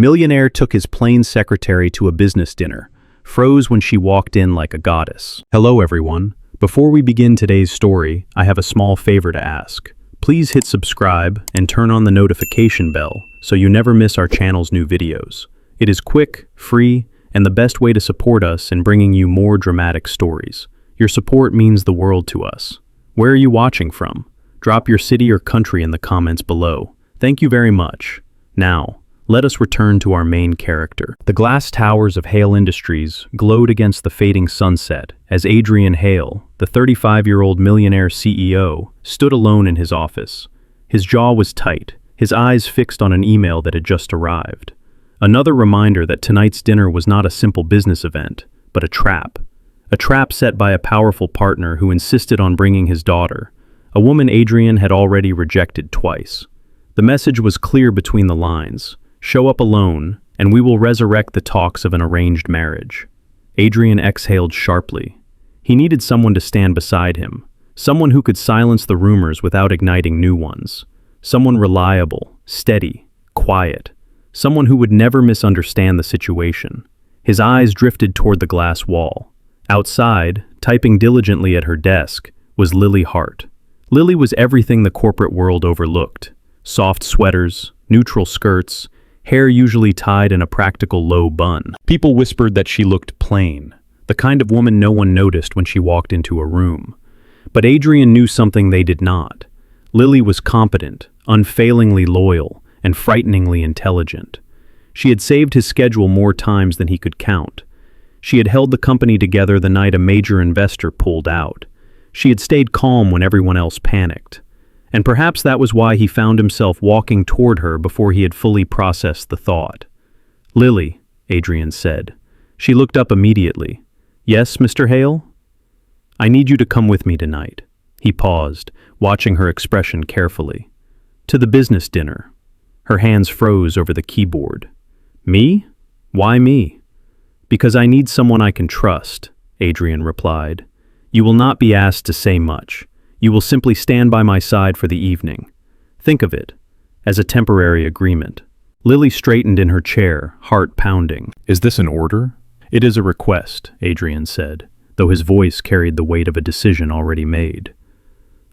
Millionaire took his plain secretary to a business dinner, froze when she walked in like a goddess. Hello everyone. Before we begin today's story, I have a small favor to ask. Please hit subscribe and turn on the notification bell so you never miss our channel's new videos. It is quick, free, and the best way to support us in bringing you more dramatic stories. Your support means the world to us. Where are you watching from? Drop your city or country in the comments below. Thank you very much. Now, let us return to our main character. The glass towers of Hale Industries glowed against the fading sunset as Adrian Hale, the 35-year-old millionaire CEO, stood alone in his office. His jaw was tight, his eyes fixed on an email that had just arrived. Another reminder that tonight's dinner was not a simple business event, but a trap. A trap set by a powerful partner who insisted on bringing his daughter, a woman Adrian had already rejected twice. The message was clear between the lines. Show up alone, and we will resurrect the talks of an arranged marriage. Adrian exhaled sharply. He needed someone to stand beside him, someone who could silence the rumors without igniting new ones, someone reliable, steady, quiet, someone who would never misunderstand the situation. His eyes drifted toward the glass wall. Outside, typing diligently at her desk, was Lily Hart. Lily was everything the corporate world overlooked. Soft sweaters, neutral skirts, hair usually tied in a practical low bun. People whispered that she looked plain, the kind of woman no one noticed when she walked into a room. But Adrian knew something they did not. Lily was competent, unfailingly loyal, and frighteningly intelligent. She had saved his schedule more times than he could count. She had held the company together the night a major investor pulled out. She had stayed calm when everyone else panicked. And perhaps that was why he found himself walking toward her before he had fully processed the thought. "Lily," Adrian said. She looked up immediately. "Yes, Mr. Hale?" "I need you to come with me tonight." He paused, watching her expression carefully. "To the business dinner." Her hands froze over the keyboard. "Me? Why me?" "Because I need someone I can trust," Adrian replied. "You will not be asked to say much. You will simply stand by my side for the evening. Think of it as a temporary agreement." Lily straightened in her chair, heart pounding. "Is this an order?" "It is a request," Adrian said, though his voice carried the weight of a decision already made.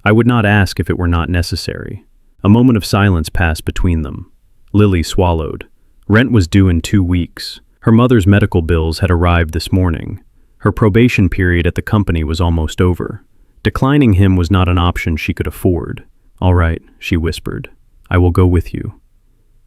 "I would not ask if it were not necessary." A moment of silence passed between them. Lily swallowed. Rent was due in 2 weeks. Her mother's medical bills had arrived this morning. Her probation period at the company was almost over. Declining him was not an option she could afford. "All right," she whispered. "I will go with you."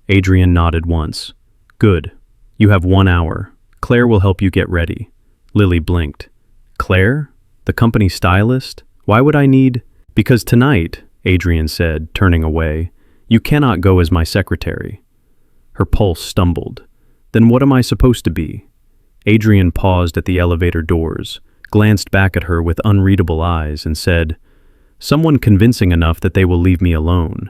Adrian nodded once. "Good. You have 1 hour. Claire will help you get ready." Lily blinked. "Claire? The company stylist? Why would I need—" "Because tonight," Adrian said, turning away, "you cannot go as my secretary." Her pulse stumbled. "Then what am I supposed to be?" Adrian paused at the elevator doors, glanced back at her with unreadable eyes, and said, "Someone convincing enough that they will leave me alone."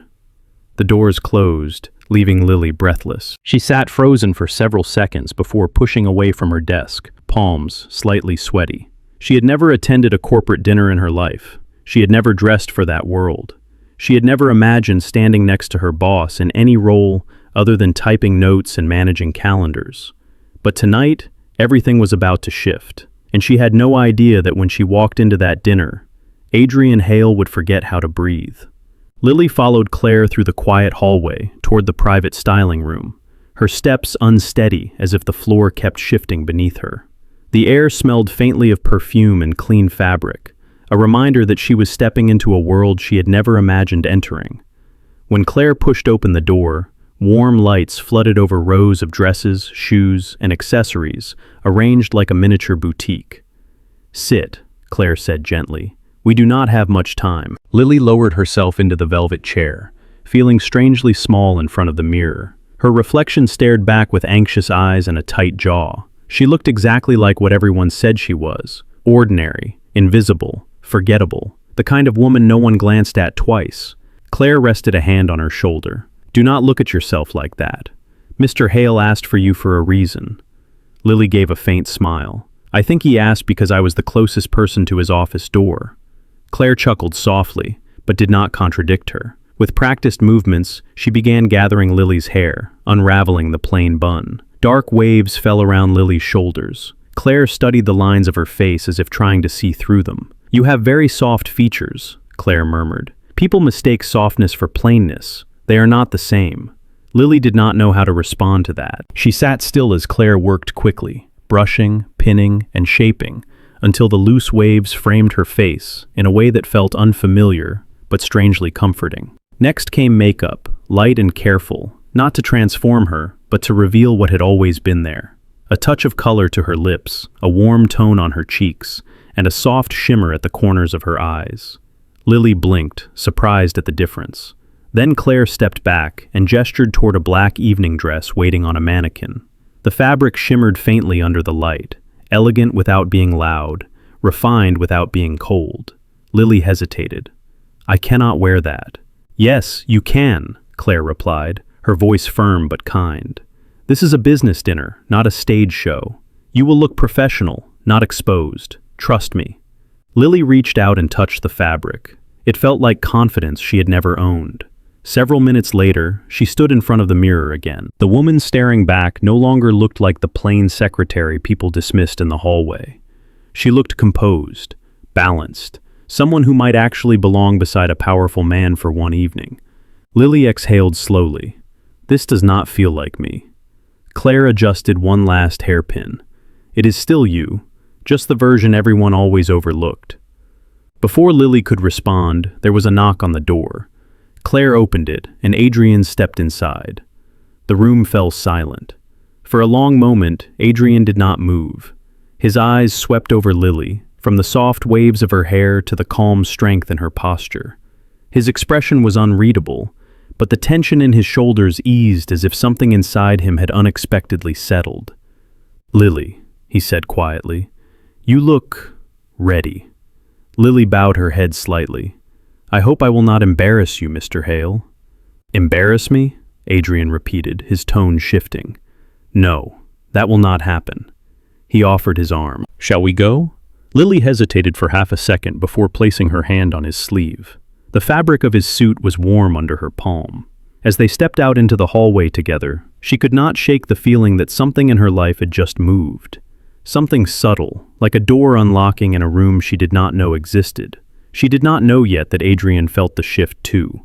The doors closed, leaving Lily breathless. She sat frozen for several seconds before pushing away from her desk, palms slightly sweaty. She had never attended a corporate dinner in her life. She had never dressed for that world. She had never imagined standing next to her boss in any role other than typing notes and managing calendars. But tonight, everything was about to shift, and she had no idea that when she walked into that dinner, Adrian Hale would forget how to breathe. Lily followed Claire through the quiet hallway toward the private styling room, her steps unsteady as if the floor kept shifting beneath her. The air smelled faintly of perfume and clean fabric, a reminder that she was stepping into a world she had never imagined entering. When Claire pushed open the door, warm lights flooded over rows of dresses, shoes, and accessories, arranged like a miniature boutique. "Sit," Claire said gently. "We do not have much time." Lily lowered herself into the velvet chair, feeling strangely small in front of the mirror. Her reflection stared back with anxious eyes and a tight jaw. She looked exactly like what everyone said she was: ordinary, invisible, forgettable, the kind of woman no one glanced at twice. Claire rested a hand on her shoulder. "Do not look at yourself like that. Mr. Hale asked for you for a reason." Lily gave a faint smile. "I think he asked because I was the closest person to his office door." Claire chuckled softly, but did not contradict her. With practiced movements, she began gathering Lily's hair, unraveling the plain bun. Dark waves fell around Lily's shoulders. Claire studied the lines of her face as if trying to see through them. "You have very soft features," Claire murmured. "People mistake softness for plainness. They are not the same." Lily did not know how to respond to that. She sat still as Claire worked quickly, brushing, pinning, and shaping, until the loose waves framed her face in a way that felt unfamiliar, but strangely comforting. Next came makeup, light and careful, not to transform her, but to reveal what had always been there. A touch of color to her lips, a warm tone on her cheeks, and a soft shimmer at the corners of her eyes. Lily blinked, surprised at the difference. Then Claire stepped back and gestured toward a black evening dress waiting on a mannequin. The fabric shimmered faintly under the light, elegant without being loud, refined without being cold. Lily hesitated. "I cannot wear that." "Yes, you can," Claire replied, her voice firm but kind. "This is a business dinner, not a stage show. You will look professional, not exposed. Trust me." Lily reached out and touched the fabric. It felt like confidence she had never owned. Several minutes later, she stood in front of the mirror again. The woman staring back no longer looked like the plain secretary people dismissed in the hallway. She looked composed, balanced, someone who might actually belong beside a powerful man for one evening. Lily exhaled slowly. "This does not feel like me." Claire adjusted one last hairpin. "It is still you, just the version everyone always overlooked." Before Lily could respond, there was a knock on the door. Claire opened it, and Adrian stepped inside. The room fell silent. For a long moment, Adrian did not move. His eyes swept over Lily, from the soft waves of her hair to the calm strength in her posture. His expression was unreadable, but the tension in his shoulders eased as if something inside him had unexpectedly settled. "Lily," he said quietly, "you look ready." Lily bowed her head slightly. "I hope I will not embarrass you, Mr. Hale." "Embarrass me?" Adrian repeated, his tone shifting. "No, that will not happen." He offered his arm. "Shall we go?" Lily hesitated for half a second before placing her hand on his sleeve. The fabric of his suit was warm under her palm. As they stepped out into the hallway together, she could not shake the feeling that something in her life had just moved. Something subtle, like a door unlocking in a room she did not know existed. She did not know yet that Adrian felt the shift too.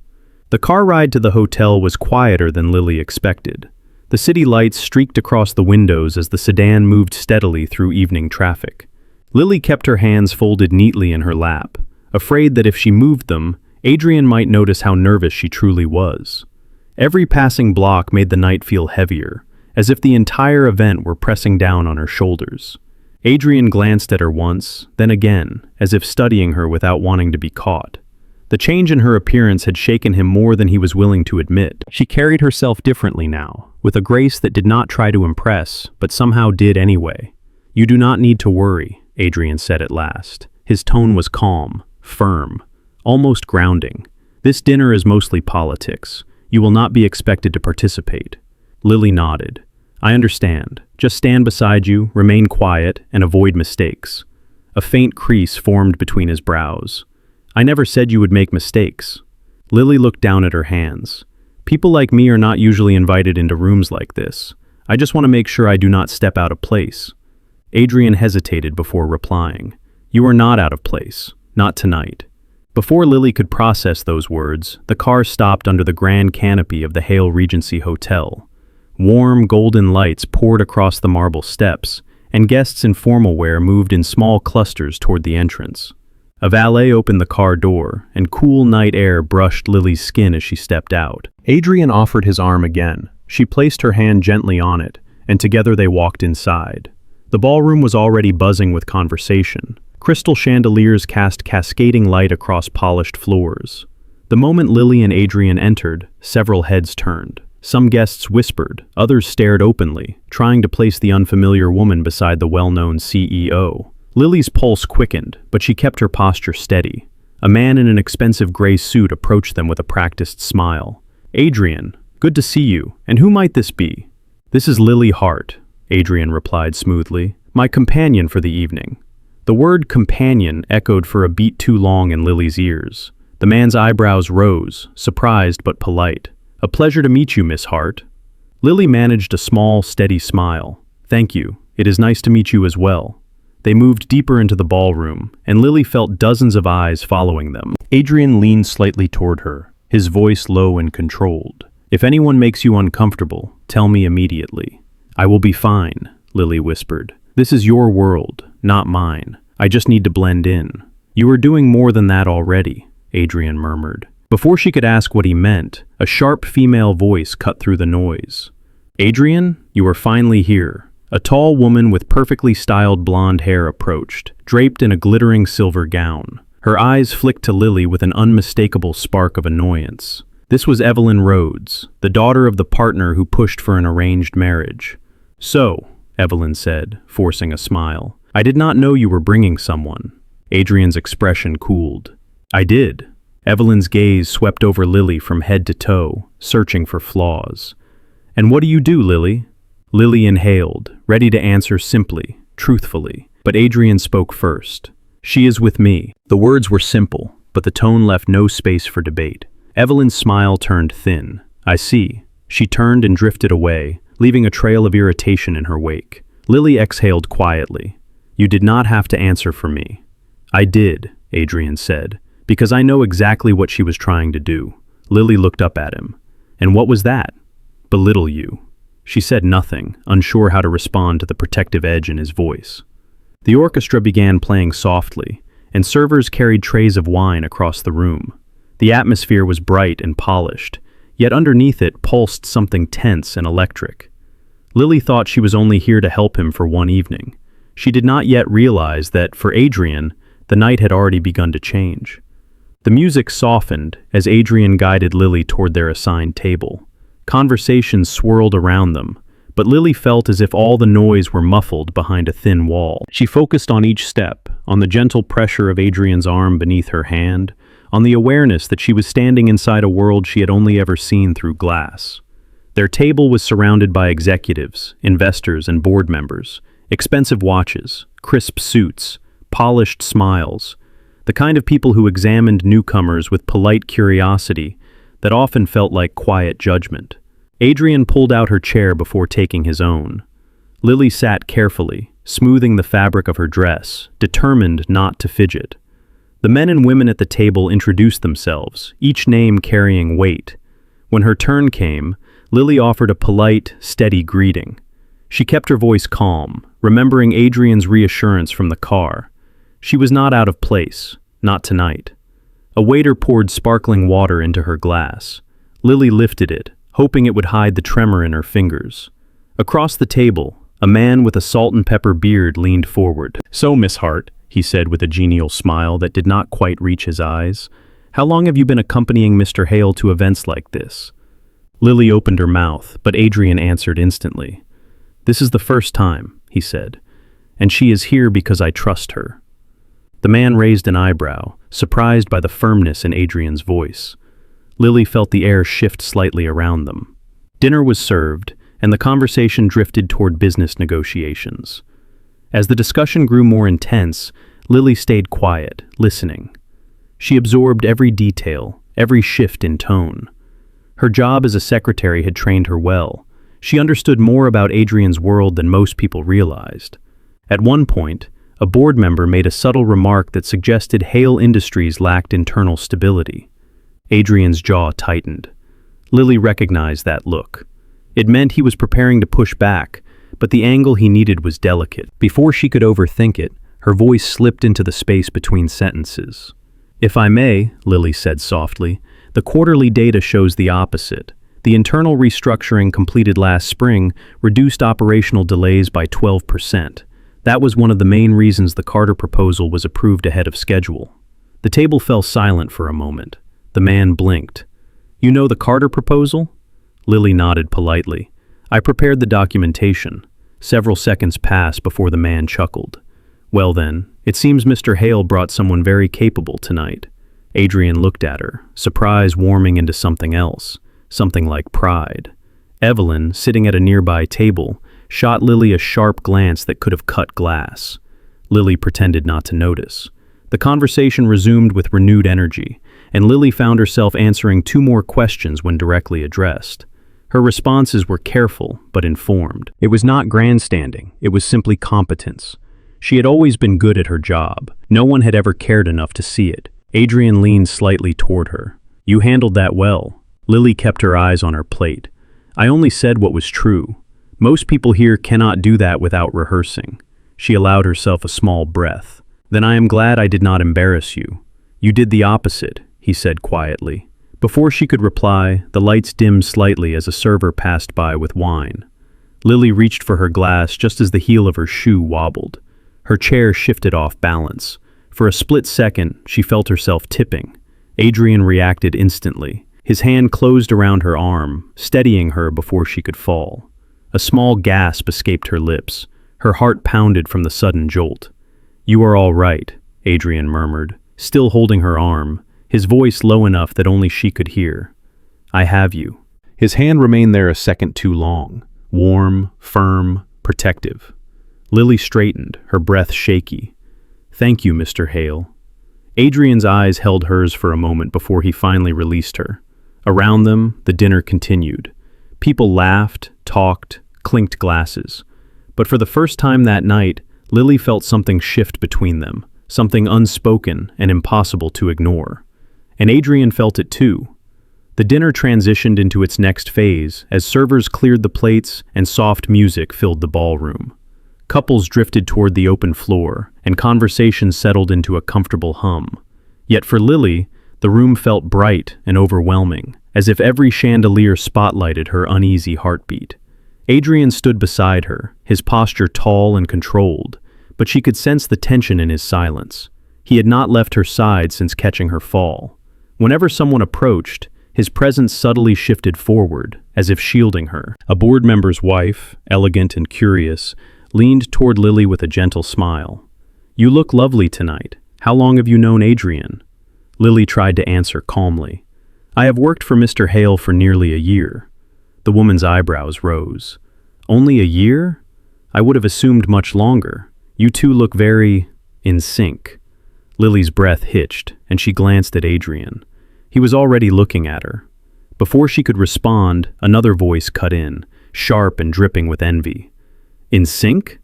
The car ride to the hotel was quieter than Lily expected. The city lights streaked across the windows as the sedan moved steadily through evening traffic. Lily kept her hands folded neatly in her lap, afraid that if she moved them, Adrian might notice how nervous she truly was. Every passing block made the night feel heavier, as if the entire event were pressing down on her shoulders. Adrian glanced at her once, then again, as if studying her without wanting to be caught. The change in her appearance had shaken him more than he was willing to admit. She carried herself differently now, with a grace that did not try to impress, but somehow did anyway. "You do not need to worry," Adrian said at last. His tone was calm, firm, almost grounding. "This dinner is mostly politics. You will not be expected to participate." Lily nodded. "I understand. Just stand beside you, remain quiet, and avoid mistakes." A faint crease formed between his brows. "I never said you would make mistakes." Lily looked down at her hands. "People like me are not usually invited into rooms like this. I just want to make sure I do not step out of place." Adrian hesitated before replying. "You are not out of place. Not tonight." Before Lily could process those words, the car stopped under the grand canopy of the Hale Regency Hotel. Warm, golden lights poured across the marble steps, and guests in formal wear moved in small clusters toward the entrance. A valet opened the car door, and cool night air brushed Lily's skin as she stepped out. Adrian offered his arm again. She placed her hand gently on it, and together they walked inside. The ballroom was already buzzing with conversation. Crystal chandeliers cast cascading light across polished floors. The moment Lily and Adrian entered, several heads turned. Some guests whispered, others stared openly, trying to place the unfamiliar woman beside the well-known CEO. Lily's pulse quickened, but she kept her posture steady. A man in an expensive gray suit approached them with a practiced smile. "Adrian, good to see you. And who might this be?" "This is Lily Hart," Adrian replied smoothly. "My companion for the evening." The word companion echoed for a beat too long in Lily's ears. The man's eyebrows rose, surprised but polite. "A pleasure to meet you, Miss Hart." Lily managed a small, steady smile. "Thank you. It is nice to meet you as well." They moved deeper into the ballroom, and Lily felt dozens of eyes following them. Adrian leaned slightly toward her, his voice low and controlled. "If anyone makes you uncomfortable, tell me immediately." "I will be fine," Lily whispered. "This is your world, not mine. I just need to blend in." "You are doing more than that already," Adrian murmured. Before she could ask what he meant, a sharp female voice cut through the noise. "Adrian, you are finally here." A tall woman with perfectly styled blonde hair approached, draped in a glittering silver gown. Her eyes flicked to Lily with an unmistakable spark of annoyance. This was Evelyn Rhodes, the daughter of the partner who pushed for an arranged marriage. "So," Evelyn said, forcing a smile, "I did not know you were bringing someone." Adrian's expression cooled. "I did." Evelyn's gaze swept over Lily from head to toe, searching for flaws. "And what do you do, Lily?" Lily inhaled, ready to answer simply, truthfully, but Adrian spoke first. "She is with me." The words were simple, but the tone left no space for debate. Evelyn's smile turned thin. "I see." She turned and drifted away, leaving a trail of irritation in her wake. Lily exhaled quietly. "You did not have to answer for me." "I did," Adrian said, "because I know exactly what she was trying to do." Lily looked up at him. "And what was that?" "Belittle you." She said nothing, unsure how to respond to the protective edge in his voice. The orchestra began playing softly, and servers carried trays of wine across the room. The atmosphere was bright and polished, yet underneath it pulsed something tense and electric. Lily thought she was only here to help him for one evening. She did not yet realize that, for Adrian, the night had already begun to change. The music softened as Adrian guided Lily toward their assigned table. Conversations swirled around them, but Lily felt as if all the noise were muffled behind a thin wall. She focused on each step, on the gentle pressure of Adrian's arm beneath her hand, on the awareness that she was standing inside a world she had only ever seen through glass. Their table was surrounded by executives, investors, and board members, expensive watches, crisp suits, polished smiles, the kind of people who examined newcomers with polite curiosity that often felt like quiet judgment. Adrian pulled out her chair before taking his own. Lily sat carefully, smoothing the fabric of her dress, determined not to fidget. The men and women at the table introduced themselves, each name carrying weight. When her turn came, Lily offered a polite, steady greeting. She kept her voice calm, remembering Adrian's reassurance from the car. She was not out of place, not tonight. A waiter poured sparkling water into her glass. Lily lifted it, hoping it would hide the tremor in her fingers. Across the table, a man with a salt and pepper beard leaned forward. "So, Miss Hart," he said with a genial smile that did not quite reach his eyes, "how long have you been accompanying Mr. Hale to events like this?" Lily opened her mouth, but Adrian answered instantly. "This is the first time," he said, "and she is here because I trust her." The man raised an eyebrow, surprised by the firmness in Adrian's voice. Lily felt the air shift slightly around them. Dinner was served, and the conversation drifted toward business negotiations. As the discussion grew more intense, Lily stayed quiet, listening. She absorbed every detail, every shift in tone. Her job as a secretary had trained her well. She understood more about Adrian's world than most people realized. At one point, a board member made a subtle remark that suggested Hale Industries lacked internal stability. Adrian's jaw tightened. Lily recognized that look. It meant he was preparing to push back, but the angle he needed was delicate. Before she could overthink it, her voice slipped into the space between sentences. "If I may," Lily said softly, "the quarterly data shows the opposite. The internal restructuring completed last spring reduced operational delays by 12%. That was one of the main reasons the Carter proposal was approved ahead of schedule." The table fell silent for a moment. The man blinked. "You know the Carter proposal?" Lily nodded politely. "I prepared the documentation." Several seconds passed before the man chuckled. "Well then, it seems Mr. Hale brought someone very capable tonight." Adrian looked at her, surprise warming into something else, something like pride. Evelyn, sitting at a nearby table, shot Lily a sharp glance that could have cut glass. Lily pretended not to notice. The conversation resumed with renewed energy, and Lily found herself answering 2 more questions when directly addressed. Her responses were careful but informed. It was not grandstanding, it was simply competence. She had always been good at her job. No one had ever cared enough to see it. Adrian leaned slightly toward her. "You handled that well." Lily kept her eyes on her plate. "I only said what was true. Most people here cannot do that without rehearsing." She allowed herself a small breath. "Then I am glad I did not embarrass you." "You did the opposite," he said quietly. Before she could reply, the lights dimmed slightly as a server passed by with wine. Lily reached for her glass just as the heel of her shoe wobbled. Her chair shifted off balance. For a split second, she felt herself tipping. Adrian reacted instantly. His hand closed around her arm, steadying her before she could fall. A small gasp escaped her lips. Her heart pounded from the sudden jolt. "You are all right," Adrian murmured, still holding her arm, his voice low enough that only she could hear. "I have you." His hand remained there a second too long, warm, firm, protective. Lily straightened, her breath shaky. "Thank you, Mr. Hale." Adrian's eyes held hers for a moment before he finally released her. Around them, the dinner continued. People laughed, talked, clinked glasses. But for the first time that night, Lily felt something shift between them, something unspoken and impossible to ignore. And Adrian felt it too. The dinner transitioned into its next phase as servers cleared the plates and soft music filled the ballroom. Couples drifted toward the open floor, and conversation settled into a comfortable hum. Yet for Lily, the room felt bright and overwhelming, as if every chandelier spotlighted her uneasy heartbeat. Adrian stood beside her, his posture tall and controlled, but she could sense the tension in his silence. He had not left her side since catching her fall. Whenever someone approached, his presence subtly shifted forward, as if shielding her. A board member's wife, elegant and curious, leaned toward Lily with a gentle smile. "You look lovely tonight. How long have you known Adrian?" Lily tried to answer calmly. "I have worked for Mr. Hale for nearly a year." The woman's eyebrows rose. "Only a year? I would have assumed much longer. You two look very in sync." Lily's breath hitched, and she glanced at Adrian. He was already looking at her. Before she could respond, another voice cut in, sharp and dripping with envy. "In sync?"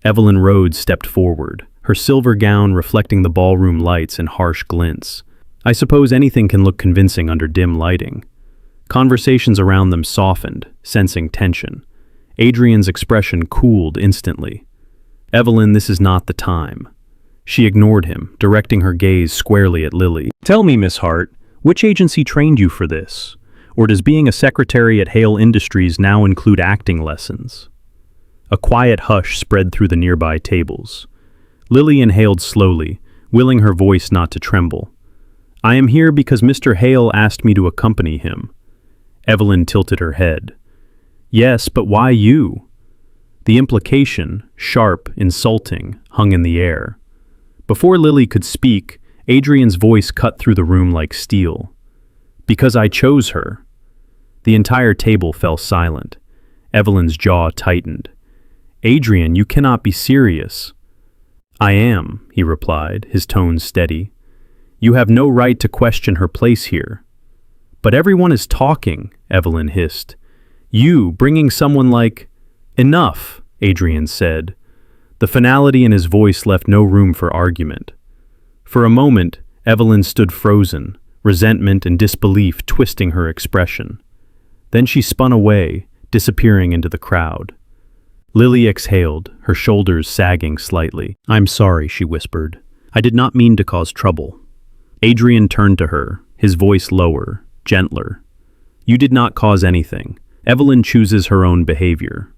Evelyn Rhodes stepped forward, her silver gown reflecting the ballroom lights in harsh glints. "I suppose anything can look convincing under dim lighting." Conversations around them softened, sensing tension. Adrian's expression cooled instantly. "Evelyn, this is not the time." She ignored him, directing her gaze squarely at Lily. "Tell me, Miss Hart, which agency trained you for this? Or does being a secretary at Hale Industries now include acting lessons?" A quiet hush spread through the nearby tables. Lily inhaled slowly, willing her voice not to tremble. "I am here because Mr. Hale asked me to accompany him." Evelyn tilted her head. "Yes, but why you?" The implication, sharp, insulting, hung in the air. Before Lily could speak, Adrian's voice cut through the room like steel. "Because I chose her." The entire table fell silent. Evelyn's jaw tightened. "Adrian, you cannot be serious." "I am," he replied, his tone steady. "You have no right to question her place here." "But everyone is talking," Evelyn hissed. "You, bringing someone like—" "Enough," Adrian said. The finality in his voice left no room for argument. For a moment, Evelyn stood frozen, resentment and disbelief twisting her expression. Then she spun away, disappearing into the crowd. Lily exhaled, her shoulders sagging slightly. "I'm sorry," she whispered. "I did not mean to cause trouble." Adrian turned to her, his voice lower, gentler. "You did not cause anything. Evelyn chooses her own behavior."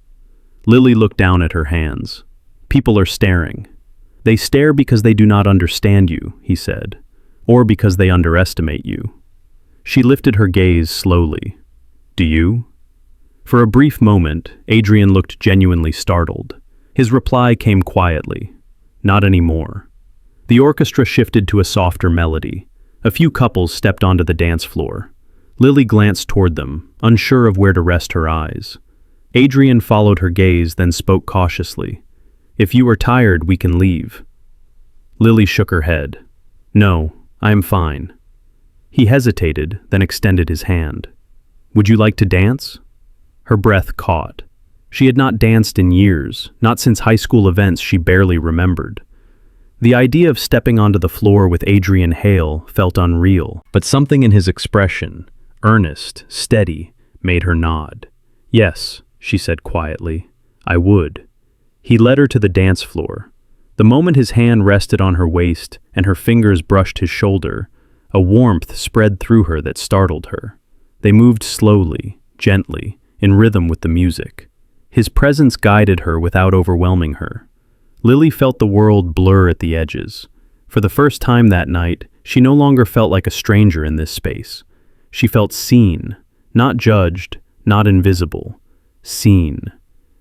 Lily looked down at her hands. "People are staring. They stare because they do not understand you," he said, "or because they underestimate you." She lifted her gaze slowly. "Do you?" For a brief moment, Adrian looked genuinely startled. His reply came quietly. "Not anymore." The orchestra shifted to a softer melody. A few couples stepped onto the dance floor. Lily glanced toward them, unsure of where to rest her eyes. Adrian followed her gaze, then spoke cautiously. "If you are tired, we can leave." Lily shook her head. "No, I am fine." He hesitated, then extended his hand. "Would you like to dance?" Her breath caught. She had not danced in years, not since high school events she barely remembered. The idea of stepping onto the floor with Adrian Hale felt unreal, but something in his expression, earnest, steady, made her nod. "Yes," she said quietly, "I would." He led her to the dance floor. The moment his hand rested on her waist and her fingers brushed his shoulder, a warmth spread through her that startled her. They moved slowly, gently, in rhythm with the music. His presence guided her without overwhelming her. Lily felt the world blur at the edges. For the first time that night, she no longer felt like a stranger in this space. She felt seen, not judged, not invisible. Seen.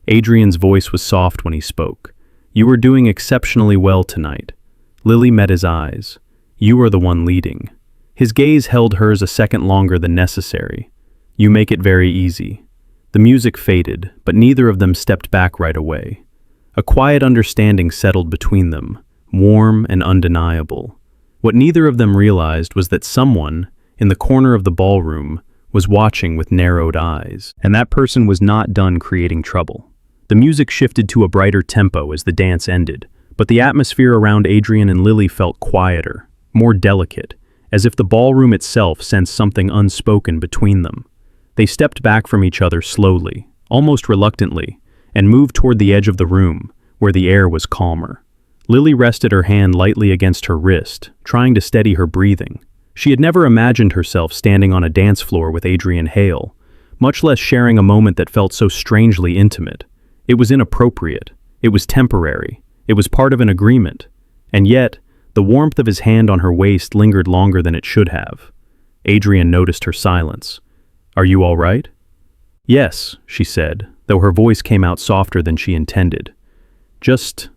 Adrian's voice was soft when he spoke. "You were doing exceptionally well tonight." Lily met his eyes. "You are the one leading." His gaze held hers a second longer than necessary. "You make it very easy." The music faded, but neither of them stepped back right away. A quiet understanding settled between them, warm and undeniable. What neither of them realized was that someone, in the corner of the ballroom, was watching with narrowed eyes, and that person was not done creating trouble. The music shifted to a brighter tempo as the dance ended, but the atmosphere around Adrian and Lily felt quieter, more delicate, as if the ballroom itself sensed something unspoken between them. They stepped back from each other slowly, almost reluctantly, and moved toward the edge of the room, where the air was calmer. Lily rested her hand lightly against her wrist, trying to steady her breathing. She had never imagined herself standing on a dance floor with Adrian Hale, much less sharing a moment that felt so strangely intimate. It was inappropriate. It was temporary. It was part of an agreement. And yet, the warmth of his hand on her waist lingered longer than it should have. Adrian noticed her silence. "Are you all right?" "Yes," she said, though her voice came out softer than she intended. "Just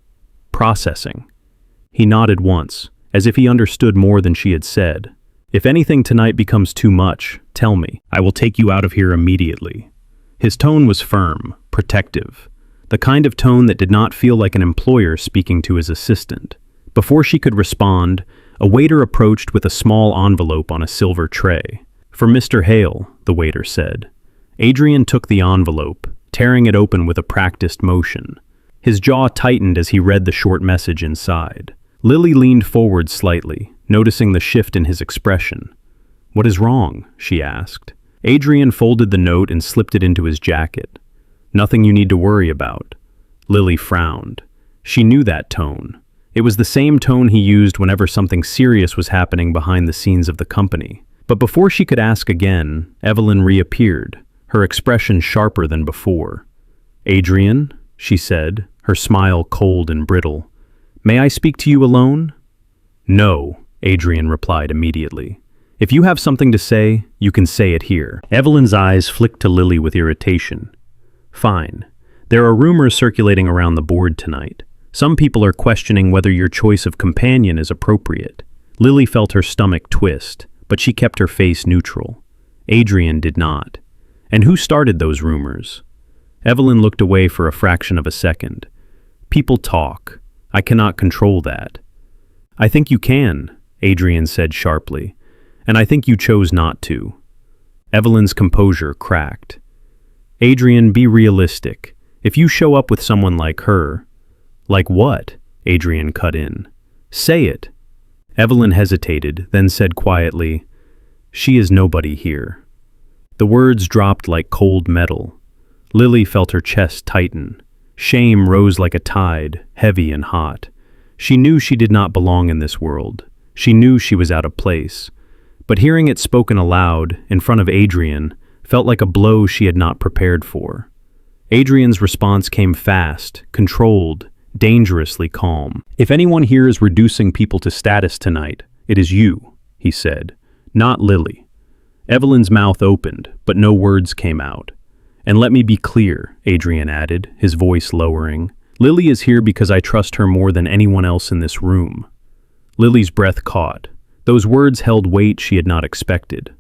processing." He nodded once, as if he understood more than she had said. "If anything tonight becomes too much, tell me. I will take you out of here immediately." His tone was firm, protective, the kind of tone that did not feel like an employer speaking to his assistant. Before she could respond, a waiter approached with a small envelope on a silver tray. "For Mr. Hale," the waiter said. Adrian took the envelope, tearing it open with a practiced motion. His jaw tightened as he read the short message inside. Lily leaned forward slightly, noticing the shift in his expression. "What is wrong?" she asked. Adrian folded the note and slipped it into his jacket. "Nothing you need to worry about." Lily frowned. She knew that tone. It was the same tone he used whenever something serious was happening behind the scenes of the company. But before she could ask again, Evelyn reappeared, her expression sharper than before. "Adrian," she said, her smile cold and brittle. "May I speak to you alone?" "No," Adrian replied immediately. "If you have something to say, you can say it here." Evelyn's eyes flicked to Lily with irritation. "Fine. There are rumors circulating around the board tonight. Some people are questioning whether your choice of companion is appropriate." Lily felt her stomach twist, but she kept her face neutral. Adrian did not. "And who started those rumors?" Evelyn looked away for a fraction of a second. "People talk. I cannot control that." "I think you can," Adrian said sharply, "and I think you chose not to." Evelyn's composure cracked. "Adrian, be realistic. If you show up with someone like her—" "Like what?" Adrian cut in. "Say it." Evelyn hesitated, then said quietly, "She is nobody here." The words dropped like cold metal. Lily felt her chest tighten. Shame rose like a tide, heavy and hot. She knew she did not belong in this world. She knew she was out of place. But hearing it spoken aloud, in front of Adrian, felt like a blow she had not prepared for. Adrian's response came fast, controlled, dangerously calm. "If anyone here is reducing people to status tonight, it is you," he said, "not Lily." Evelyn's mouth opened, but no words came out. "And let me be clear," Adrian added, his voice lowering. "Lily is here because I trust her more than anyone else in this room." Lily's breath caught. Those words held weight she had not expected.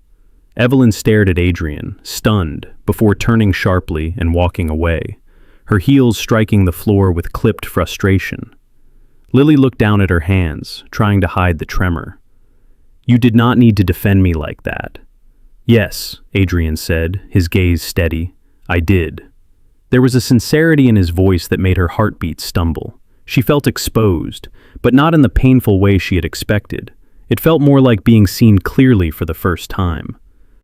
Evelyn stared at Adrian, stunned, before turning sharply and walking away, her heels striking the floor with clipped frustration. Lily looked down at her hands, trying to hide the tremor. You did not need to defend me like that. Yes, Adrian said, his gaze steady. I did. There was a sincerity in his voice that made her heartbeat stumble. She felt exposed, but not in the painful way she had expected. It felt more like being seen clearly for the first time.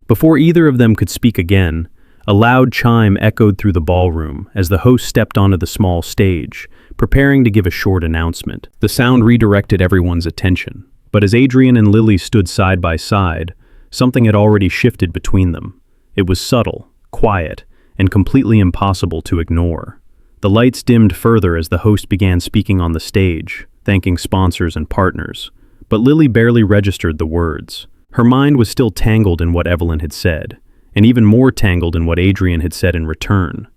Before either of them could speak again, a loud chime echoed through the ballroom as the host stepped onto the small stage, preparing to give a short announcement. The sound redirected everyone's attention, but as Adrian and Lily stood side by side, something had already shifted between them. It was subtle, quiet, and completely impossible to ignore. The lights dimmed further as the host began speaking on the stage, thanking sponsors and partners, but Lily barely registered the words. Her mind was still tangled in what Evelyn had said, and even more tangled in what Adrian had said in return.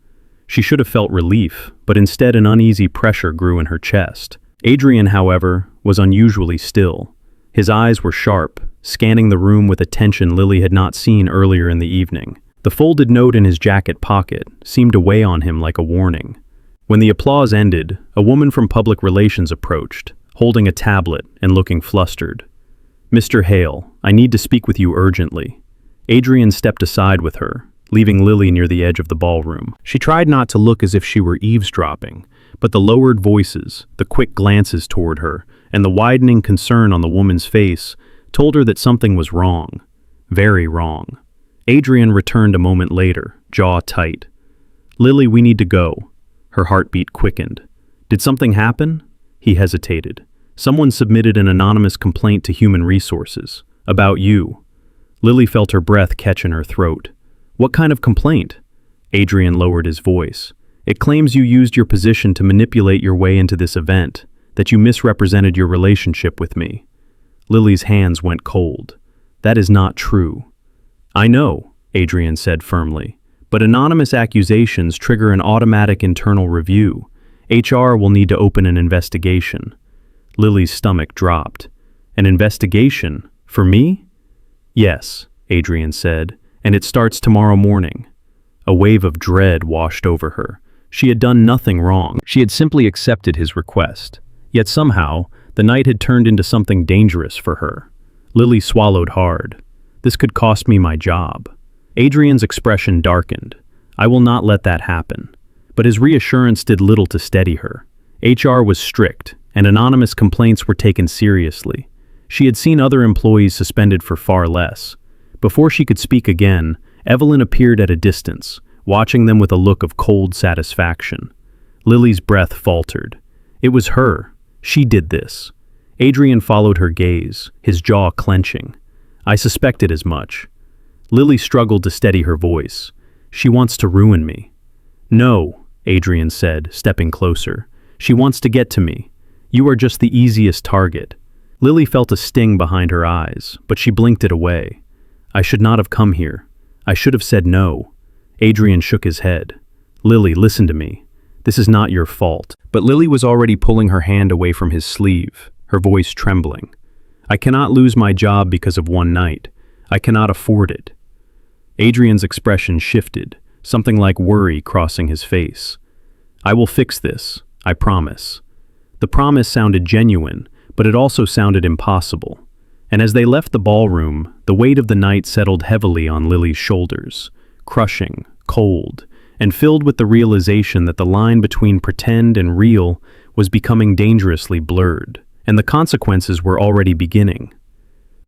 She should have felt relief, but instead an uneasy pressure grew in her chest. Adrian, however, was unusually still. His eyes were sharp, scanning the room with a tension Lily had not seen earlier in the evening. The folded note in his jacket pocket seemed to weigh on him like a warning. When the applause ended, a woman from public relations approached, holding a tablet and looking flustered. Mr. Hale, I need to speak with you urgently. Adrian stepped aside with her, leaving Lily near the edge of the ballroom. She tried not to look as if she were eavesdropping, but the lowered voices, the quick glances toward her, and the widening concern on the woman's face told her that something was wrong. Very wrong. Adrian returned a moment later, jaw tight. Lily, we need to go. Her heartbeat quickened. Did something happen? He hesitated. Someone submitted an anonymous complaint to Human Resources. About you. Lily felt her breath catch in her throat. What kind of complaint? Adrian lowered his voice. It claims you used your position to manipulate your way into this event, that you misrepresented your relationship with me. Lily's hands went cold. That is not true. I know, Adrian said firmly, but anonymous accusations trigger an automatic internal review. HR will need to open an investigation. Lily's stomach dropped. An investigation? For me? Yes, Adrian said, and it starts tomorrow morning. A wave of dread washed over her. She had done nothing wrong. She had simply accepted his request. Yet somehow, the night had turned into something dangerous for her. Lily swallowed hard. This could cost me my job. Adrian's expression darkened. I will not let that happen. But his reassurance did little to steady her. HR was strict, and anonymous complaints were taken seriously. She had seen other employees suspended for far less. Before she could speak again, Evelyn appeared at a distance, watching them with a look of cold satisfaction. Lily's breath faltered. It was her. She did this. Adrian followed her gaze, his jaw clenching. I suspected as much. Lily struggled to steady her voice. She wants to ruin me. No, Adrian said, stepping closer. She wants to get to me. You are just the easiest target. Lily felt a sting behind her eyes, but she blinked it away. I should not have come here. I should have said no. Adrian shook his head. Lily, listen to me. This is not your fault. But Lily was already pulling her hand away from his sleeve, her voice trembling. I cannot lose my job because of one night. I cannot afford it. Adrian's expression shifted, something like worry crossing his face. I will fix this, I promise. The promise sounded genuine, but it also sounded impossible. And as they left the ballroom, the weight of the night settled heavily on Lily's shoulders, crushing, cold, and filled with the realization that the line between pretend and real was becoming dangerously blurred, and the consequences were already beginning.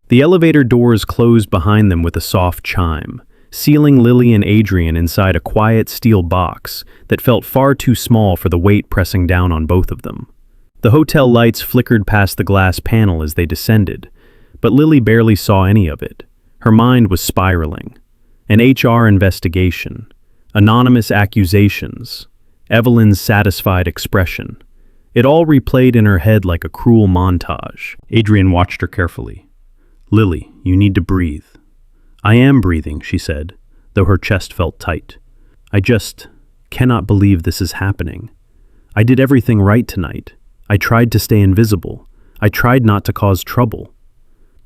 The elevator doors closed behind them with a soft chime, sealing Lily and Adrian inside a quiet steel box that felt far too small for the weight pressing down on both of them. The hotel lights flickered past the glass panel as they descended, but Lily barely saw any of it. Her mind was spiraling. An HR investigation, anonymous accusations, Evelyn's satisfied expression. It all replayed in her head like a cruel montage. Adrian watched her carefully. Lily, you need to breathe. I am breathing, she said, though her chest felt tight. I just cannot believe this is happening. I did everything right tonight. I tried to stay invisible. I tried not to cause trouble.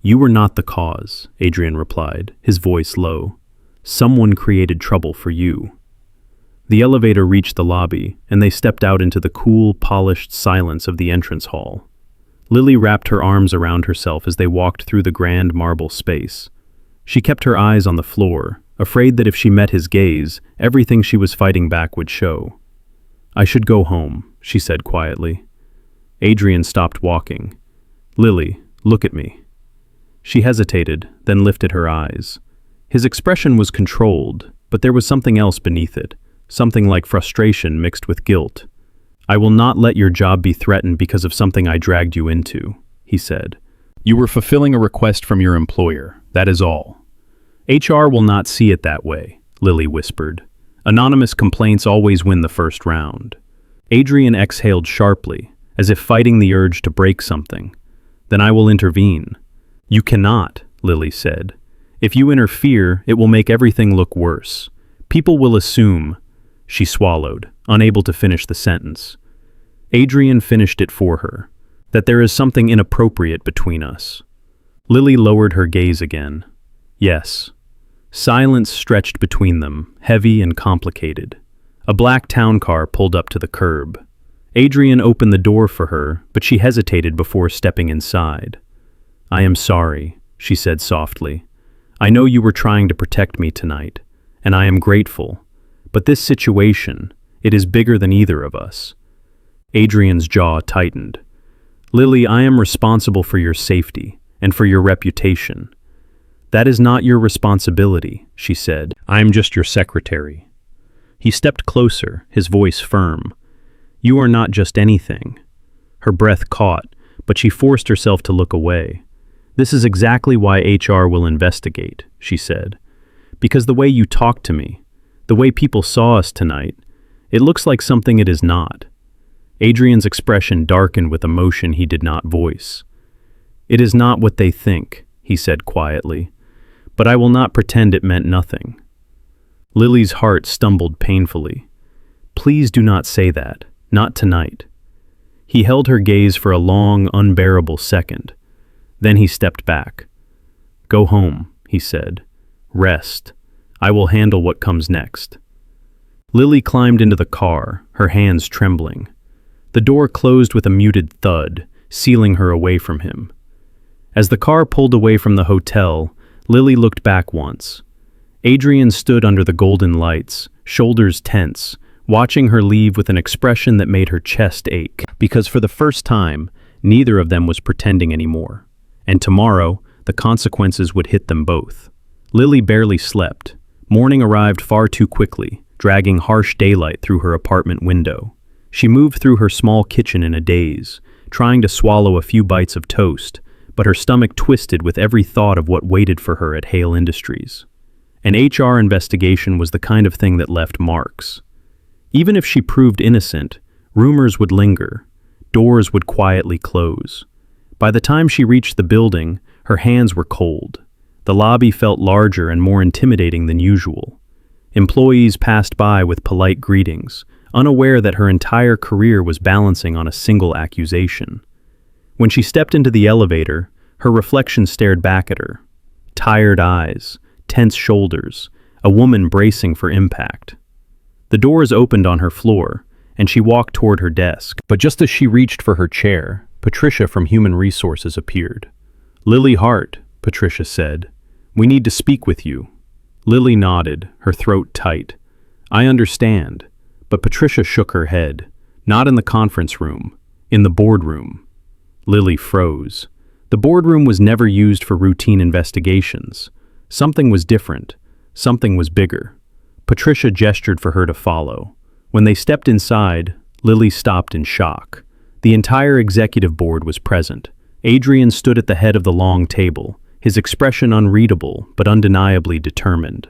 You were not the cause, Adrian replied, his voice low. Someone created trouble for you. The elevator reached the lobby, and they stepped out into the cool, polished silence of the entrance hall. Lily wrapped her arms around herself as they walked through the grand marble space. She kept her eyes on the floor, afraid that if she met his gaze, everything she was fighting back would show. "I should go home," she said quietly. Adrian stopped walking. "Lily, look at me." She hesitated, then lifted her eyes. His expression was controlled, but there was something else beneath it, something like frustration mixed with guilt. "I will not let your job be threatened because of something I dragged you into," he said. "You were fulfilling a request from your employer, that is all." "HR will not see it that way," Lily whispered. "Anonymous complaints always win the first round." Adrian exhaled sharply, as if fighting the urge to break something. "Then I will intervene." "You cannot," Lily said. "If you interfere, it will make everything look worse. People will assume—" She swallowed, unable to finish the sentence. Adrian finished it for her. "That there is something inappropriate between us." Lily lowered her gaze again. "Yes." Silence stretched between them, heavy and complicated. A black town car pulled up to the curb. Adrian opened the door for her, but she hesitated before stepping inside. "I am sorry," she said softly. "I know you were trying to protect me tonight, and I am grateful. But this situation, it is bigger than either of us." Adrian's jaw tightened. "Lily, I am responsible for your safety and for your reputation." "That is not your responsibility," she said. "I am just your secretary." He stepped closer, his voice firm. "You are not just anything." Her breath caught, but she forced herself to look away. "This is exactly why HR will investigate," she said. "Because the way you talk to me, the way people saw us tonight, it looks like something it is not." Adrian's expression darkened with emotion he did not voice. "It is not what they think," he said quietly, "but I will not pretend it meant nothing." Lily's heart stumbled painfully. "Please do not say that, not tonight." He held her gaze for a long, unbearable second. Then he stepped back. "Go home," he said. "Rest. I will handle what comes next." Lily climbed into the car, her hands trembling. The door closed with a muted thud, sealing her away from him. As the car pulled away from the hotel, Lily looked back once. Adrian stood under the golden lights, shoulders tense, watching her leave with an expression that made her chest ache, because for the first time, neither of them was pretending anymore. And tomorrow, the consequences would hit them both. Lily barely slept. Morning arrived far too quickly, dragging harsh daylight through her apartment window. She moved through her small kitchen in a daze, trying to swallow a few bites of toast, but her stomach twisted with every thought of what waited for her at Hale Industries. An HR investigation was the kind of thing that left marks. Even if she proved innocent, rumors would linger. Doors would quietly close. By the time she reached the building, her hands were cold. The lobby felt larger and more intimidating than usual. Employees passed by with polite greetings, unaware that her entire career was balancing on a single accusation. When she stepped into the elevator, her reflection stared back at her. Tired eyes, tense shoulders, a woman bracing for impact. The doors opened on her floor, and she walked toward her desk. But just as she reached for her chair, Patricia from Human Resources appeared. "Lily Hart," Patricia said. "We need to speak with you." Lily nodded, her throat tight. "I understand." But Patricia shook her head. "Not in the conference room. In the boardroom." Lily froze. The boardroom was never used for routine investigations. Something was different. Something was bigger. Patricia gestured for her to follow. When they stepped inside, Lily stopped in shock. The entire executive board was present. Adrian stood at the head of the long table, his expression unreadable but undeniably determined.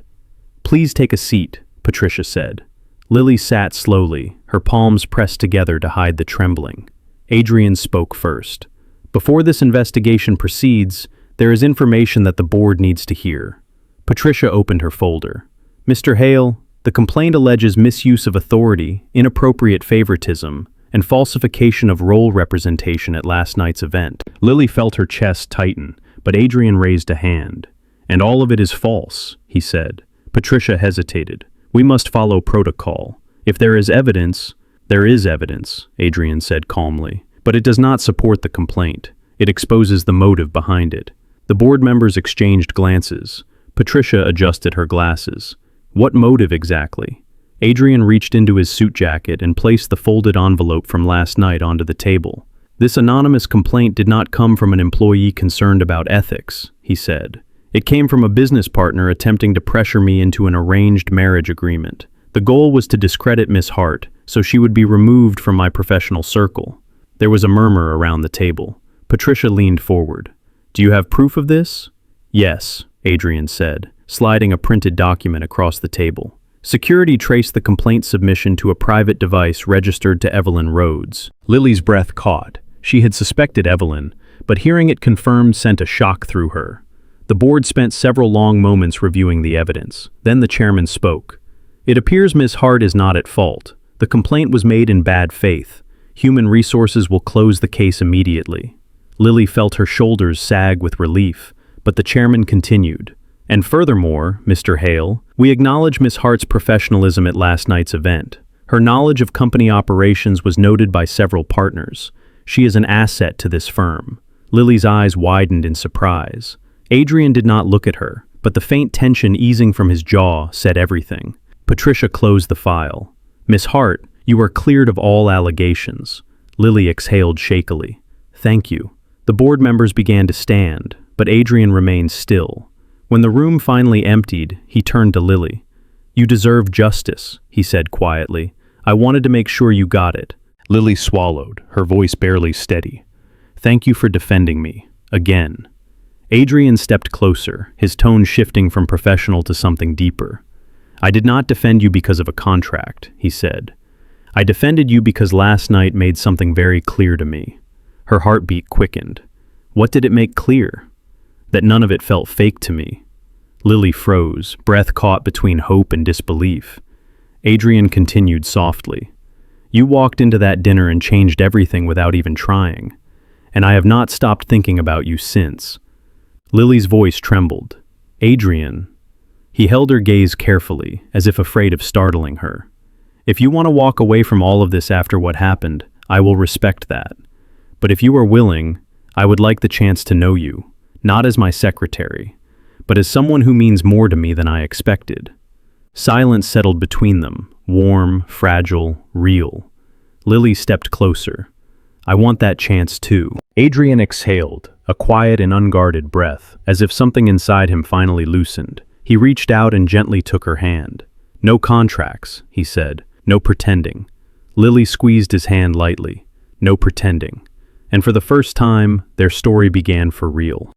"Please take a seat," Patricia said. Lily sat slowly, her palms pressed together to hide the trembling. Adrian spoke first. "Before this investigation proceeds, there is information that the board needs to hear." Patricia opened her folder. "Mr. Hale, the complaint alleges misuse of authority, inappropriate favoritism, and falsification of role representation at last night's event." Lily felt her chest tighten, but Adrian raised a hand. "And all of it is false," he said. Patricia hesitated. "We must follow protocol. If there is evidence, there is evidence," Adrian said calmly. but it does not support the complaint. It exposes the motive behind it. The board members exchanged glances. Patricia adjusted her glasses. What motive exactly? Adrian reached into his suit jacket and placed the folded envelope from last night onto the table. This anonymous complaint did not come from an employee concerned about ethics, he said. It came from a business partner attempting to pressure me into an arranged marriage agreement. The goal was to discredit Miss Hart, so she would be removed from my professional circle. There was a murmur around the table. Patricia leaned forward. Do you have proof of this? Yes, Adrian said, sliding a printed document across the table. Security traced the complaint submission to a private device registered to Evelyn Rhodes. Lily's breath caught. She had suspected Evelyn, but hearing it confirmed sent a shock through her. The board spent several long moments reviewing the evidence. Then the chairman spoke. It appears Miss Hart is not at fault. The complaint was made in bad faith. Human Resources will close the case immediately. Lily felt her shoulders sag with relief, but the chairman continued. And furthermore, Mr. Hale, we acknowledge Miss Hart's professionalism at last night's event. Her knowledge of company operations was noted by several partners. She is an asset to this firm. Lily's eyes widened in surprise. Adrian did not look at her, but the faint tension easing from his jaw said everything. Patricia closed the file. Miss Hart, you are cleared of all allegations. Lily exhaled shakily. Thank you. The board members began to stand, but Adrian remained still. When the room finally emptied, he turned to Lily. You deserve justice, he said quietly. I wanted to make sure you got it. Lily swallowed, her voice barely steady. Thank you for defending me. Again. Adrian stepped closer, his tone shifting from professional to something deeper. I did not defend you because of a contract, he said. I defended you because last night made something very clear to me. Her heartbeat quickened. What did it make clear? That none of it felt fake to me. Lily froze, breath caught between hope and disbelief. Adrian continued softly. You walked into that dinner and changed everything without even trying. And I have not stopped thinking about you since. Lily's voice trembled. Adrian. He held her gaze carefully, as if afraid of startling her. If you want to walk away from all of this after what happened, I will respect that. But if you are willing, I would like the chance to know you, not as my secretary, but as someone who means more to me than I expected. Silence settled between them, warm, fragile, real. Lily stepped closer. I want that chance too. Adrian exhaled, a quiet and unguarded breath, as if something inside him finally loosened. He reached out and gently took her hand. No contracts, he said. No pretending. Lily squeezed his hand lightly. No pretending. And for the first time, their story began for real.